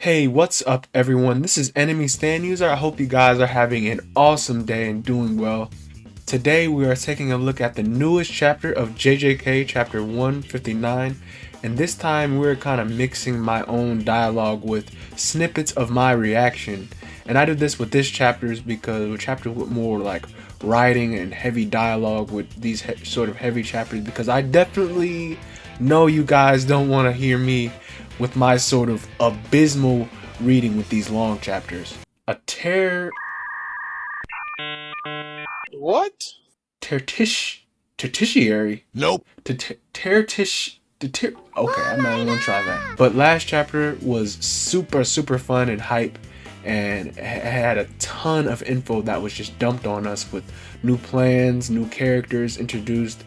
Hey, what's up everyone? This is Enemy Stand User. I hope you guys are having an awesome day and doing well. Today we are taking a look at the newest chapter of JJK, chapter 159, and this time we're kind of mixing my own dialogue with snippets of my reaction. And I did this with this chapters because with chapters with more like writing and heavy dialogue with these sort of heavy chapters, because I definitely know you guys don't want to hear me with my sort of abysmal reading with these long chapters. A What? tertiary. Nope. Okay, I'm not even gonna try that. But last chapter was super fun and hype, and it had a ton of info that was just dumped on us with new plans, new characters introduced.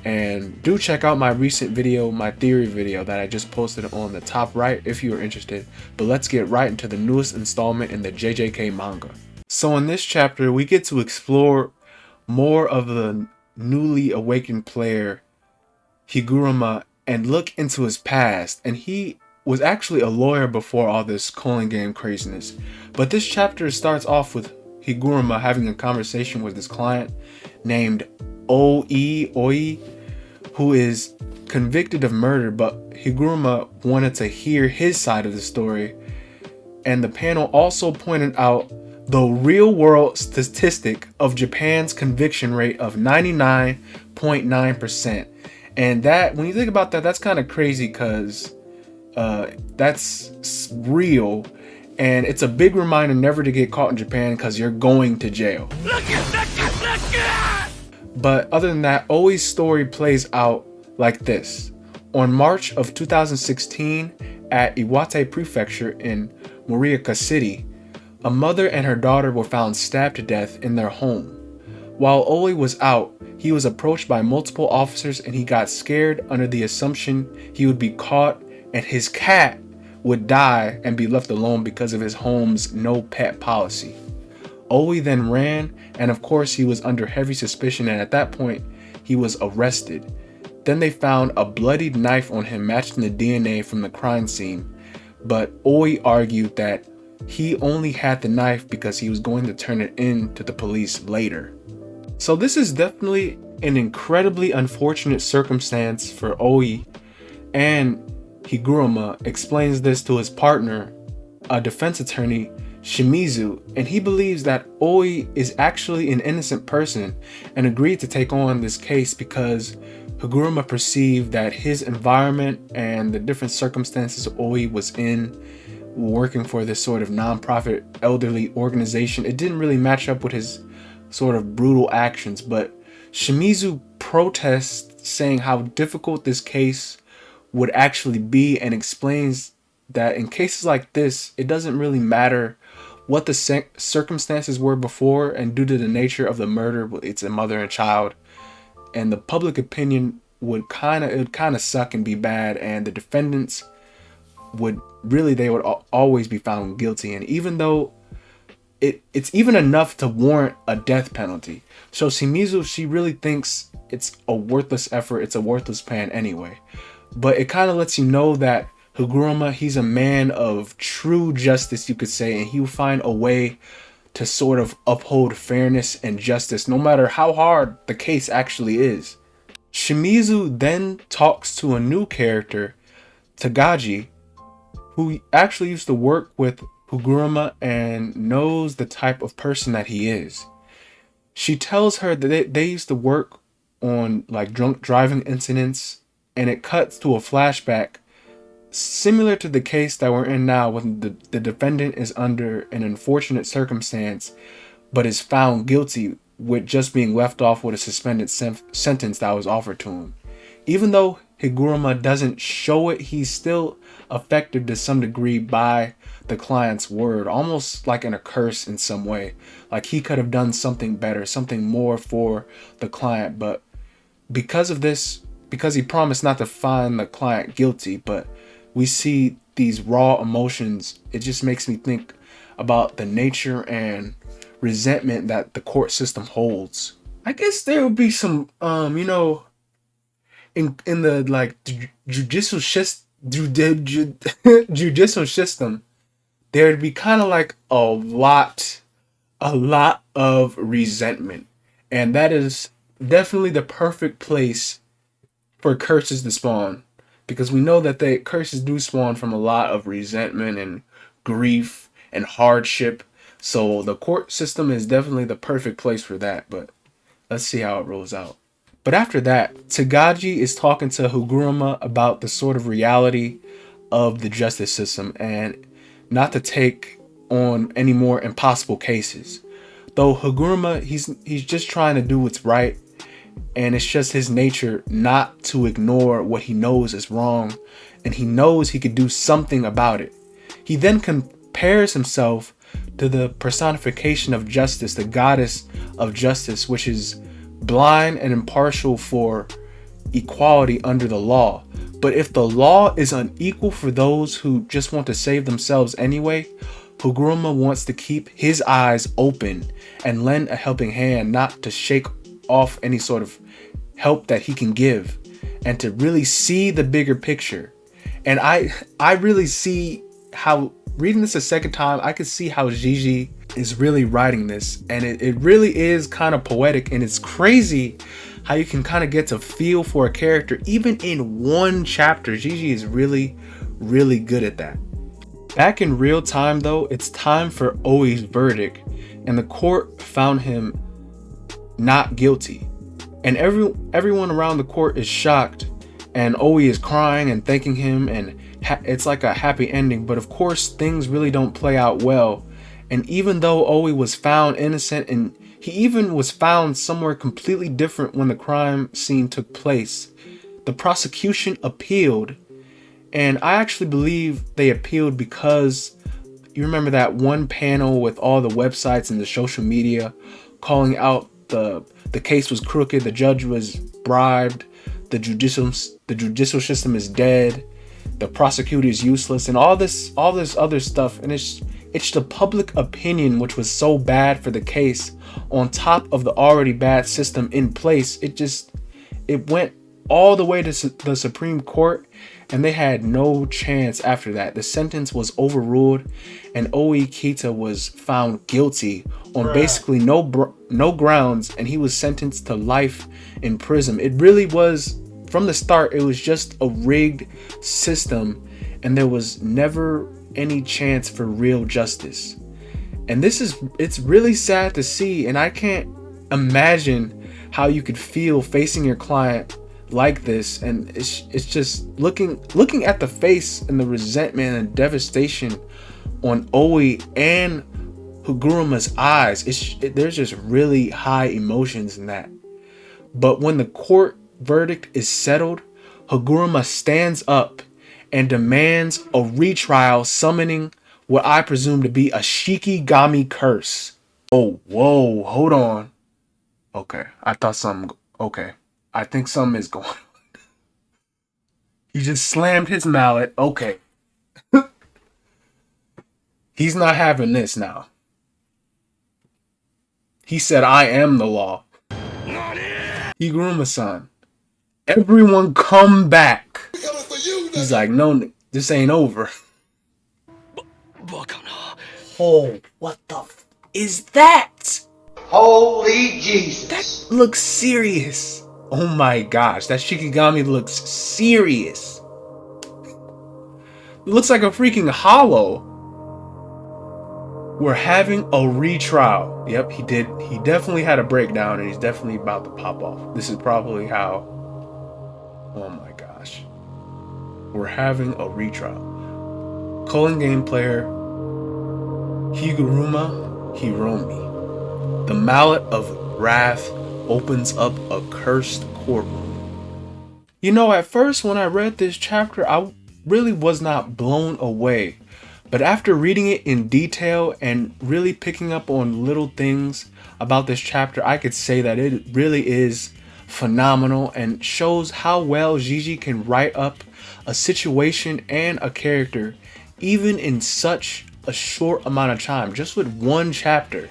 And do check out my recent video, my theory video that I just posted on the top right if you are interested. But let's get right into the newest installment in the JJK manga. So in this chapter, we get to explore more of the newly awakened player Higuruma and look into his past. And he was actually a lawyer before all this culling game craziness. But this chapter starts off with Higuruma having a conversation with his client named Oi, who is convicted of murder, but Higuruma wanted to hear his side of the story. And the panel also pointed out the real world statistic of Japan's conviction rate of 99.9%. And that, when you think about that, that's kind of crazy because that's real. And it's a big reminder never to get caught in Japan because you're going to jail. But other than that, Oi's story plays out like this. On March of 2016, at Iwate Prefecture in Morioka City, a mother and her daughter were found stabbed to death in their home. While Oi was out, he was approached by multiple officers and he got scared under the assumption he would be caught and his cat would die and be left alone because of his home's no pet policy. Oi then ran, and of course he was under heavy suspicion, and at that point he was arrested. Then they found a bloodied knife on him matching the DNA from the crime scene, but Oi argued that he only had the knife because he was going to turn it in to the police later. So this is definitely an incredibly unfortunate circumstance for Oi, and Higuruma explains this to his partner, a defense attorney, Shimizu, and he believes that Oi is actually an innocent person and agreed to take on this case because Higuruma perceived that his environment and the different circumstances Oi was in working for this sort of non-profit elderly organization, it didn't really match up with his sort of brutal actions. But Shimizu protests, saying how difficult this case would actually be, and explains that in cases like this, it doesn't really matter what the circumstances were before, and due to the nature of the murder, it's a mother and child, and the public opinion would kind of suck and be bad, and the defendants would really, they would always be found guilty. And even though it's even enough to warrant a death penalty, so Shimizu, she really thinks it's a worthless effort, it's a worthless plan anyway. But it kind of lets you know that Higuruma, he's a man of true justice, you could say, and he will find a way to sort of uphold fairness and justice no matter how hard the case actually is. Shimizu then talks to a new character, Takagi, who actually used to work with Higuruma and knows the type of person that he is. She tells her that they used to work on like drunk driving incidents, and it cuts to a flashback similar to the case that we're in now, when the defendant is under an unfortunate circumstance but is found guilty with just being left off with a suspended sentence that was offered to him. Even though Higuruma doesn't show it, he's still affected to some degree by the client's word, almost like in a curse in some way. Like he could have done something better, something more for the client, but because of this, because he promised not to find the client guilty, but we see these raw emotions, it just makes me think about the nature and resentment that the court system holds. I guess there would be some in the like judicial judicial system, there'd be kind of like a lot of resentment. And that is definitely the perfect place for curses to spawn. Because we know that the curses do spawn from a lot of resentment and grief and hardship. So the court system is definitely the perfect place for that. But let's see how it rolls out. But after that, Takagi is talking to Higuruma about the sort of reality of the justice system and not to take on any more impossible cases. Though Higuruma, he's just trying to do what's right, and it's just his nature not to ignore what he knows is wrong, and he knows he could do something about it. He then compares himself to the personification of justice, the goddess of justice, which is blind and impartial for equality under the law. But if the law is unequal for those who just want to save themselves anyway, Higuruma wants to keep his eyes open and lend a helping hand, not to shake off any sort of help that he can give, and to really see the bigger picture. And I really see how, reading this a second time, I could see how Gigi is really writing this, and it really is kind of poetic, and it's crazy how you can kind of get to feel for a character even in one chapter. Gigi is really good at that. Back in real time though, it's time for Oi's verdict, and the court found him not guilty. And everyone around the court is shocked, and Oi is crying and thanking him, and it's like a happy ending. But of course, things really don't play out well. And even though Oi was found innocent, and he even was found somewhere completely different when the crime scene took place, the prosecution appealed. And I actually believe they appealed because you remember that one panel with all the websites and the social media calling out the case was crooked, the judge was bribed, the judicial system is dead, the prosecutor is useless, and all this other stuff. And it's the public opinion which was so bad for the case, on top of the already bad system in place. It went all the way to the Supreme Court, and they had no chance after that. The sentence was overruled, and Oi Kita was found guilty on basically no grounds, and he was sentenced to life in prison. It really was, from the start, it was just a rigged system, and there was never any chance for real justice. And it's really sad to see, and I can't imagine how you could feel facing your client like this. And it's just looking at the face and the resentment and devastation on Oi and Higuruma's eyes. There's just really high emotions in that. But when the court verdict is settled, Higuruma stands up and demands a retrial, summoning what I presume to be a Shikigami curse. Oh, whoa, hold on. Okay, I think something is going on. He just slammed his mallet. Okay. He's not having this now. He said, I am the law. Higuruma-san, everyone come back. He's like, no, this ain't over. Oh, what the is that? Holy Jesus. That looks serious. Oh my gosh, that Shikigami looks serious. It looks like a freaking hollow. We're having a retrial. Yep, he did. He definitely had a breakdown, and he's definitely about to pop off. This is probably how. Oh my gosh. We're having a retrial. Culling game player Higuruma Hiromi. The mallet of wrath opens up a cursed courtroom. You know, at first when I read this chapter, I really was not blown away. But after reading it in detail and really picking up on little things about this chapter, I could say that it really is phenomenal and shows how well Gigi can write up a situation and a character even in such a short amount of time, just with one chapter.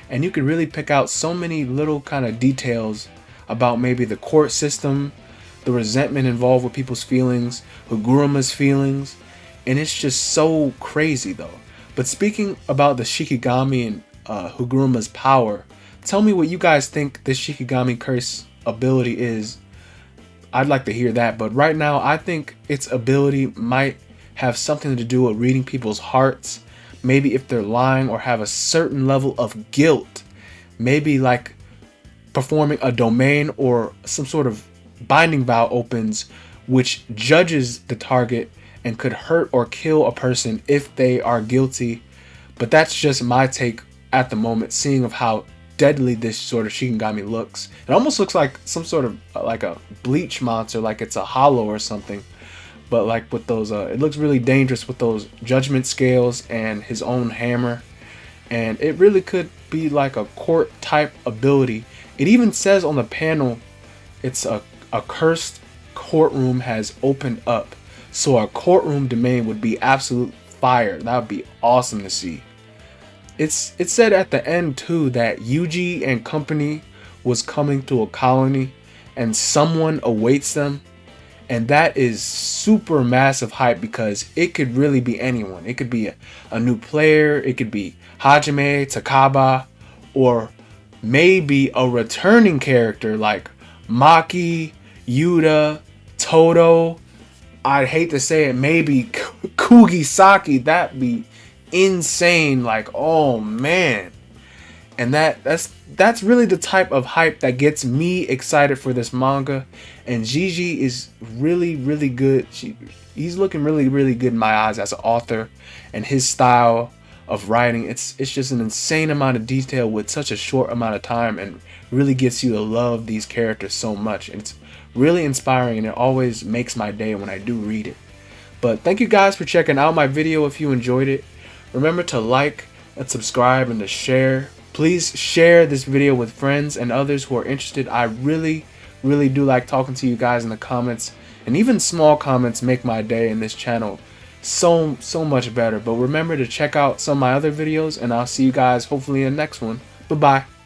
And you can really pick out so many little kind of details about maybe the court system, the resentment involved with people's feelings, Higuruma's feelings. And it's just so crazy though. But speaking about the Shikigami and Higuruma's power, tell me what you guys think this Shikigami curse ability is. I'd like to hear that, but right now I think its ability might have something to do with reading people's hearts. Maybe if they're lying or have a certain level of guilt. Maybe like performing a domain or some sort of binding vow opens, which judges the target and could hurt or kill a person if they are guilty. But that's just my take at the moment, seeing of how deadly this sort of Shikigami looks. It almost looks like some sort of like a bleach monster, like it's a hollow or something. But like with those, it looks really dangerous with those judgment scales and his own hammer. And it really could be like a court type ability. It even says on the panel, it's a cursed courtroom has opened up. So a courtroom domain would be absolute fire. That would be awesome to see. It said at the end too that Yuji and company was coming to a colony and someone awaits them. And that is super massive hype because it could really be anyone. It could be a new player. It could be Hajime, Takaba, or maybe a returning character like Maki, Yuta, Toto. I'd hate to say it, maybe Kugisaki. That'd be insane. Like, oh man. And that's really the type of hype that gets me excited for this manga. And Gigi is really, really good. He's looking really, really good in my eyes as an author, and his style of writing. It's just an insane amount of detail with such a short amount of time, and really gets you to love these characters so much. And it's really inspiring, and it always makes my day when I do read it. But thank you guys for checking out my video. If you enjoyed it, remember to like and subscribe and to share. Please share this video with friends and others who are interested. I really, really do like talking to you guys in the comments, and even small comments make my day in this channel so much better. But remember to check out some of my other videos, and I'll see you guys hopefully in the next one. Bye bye.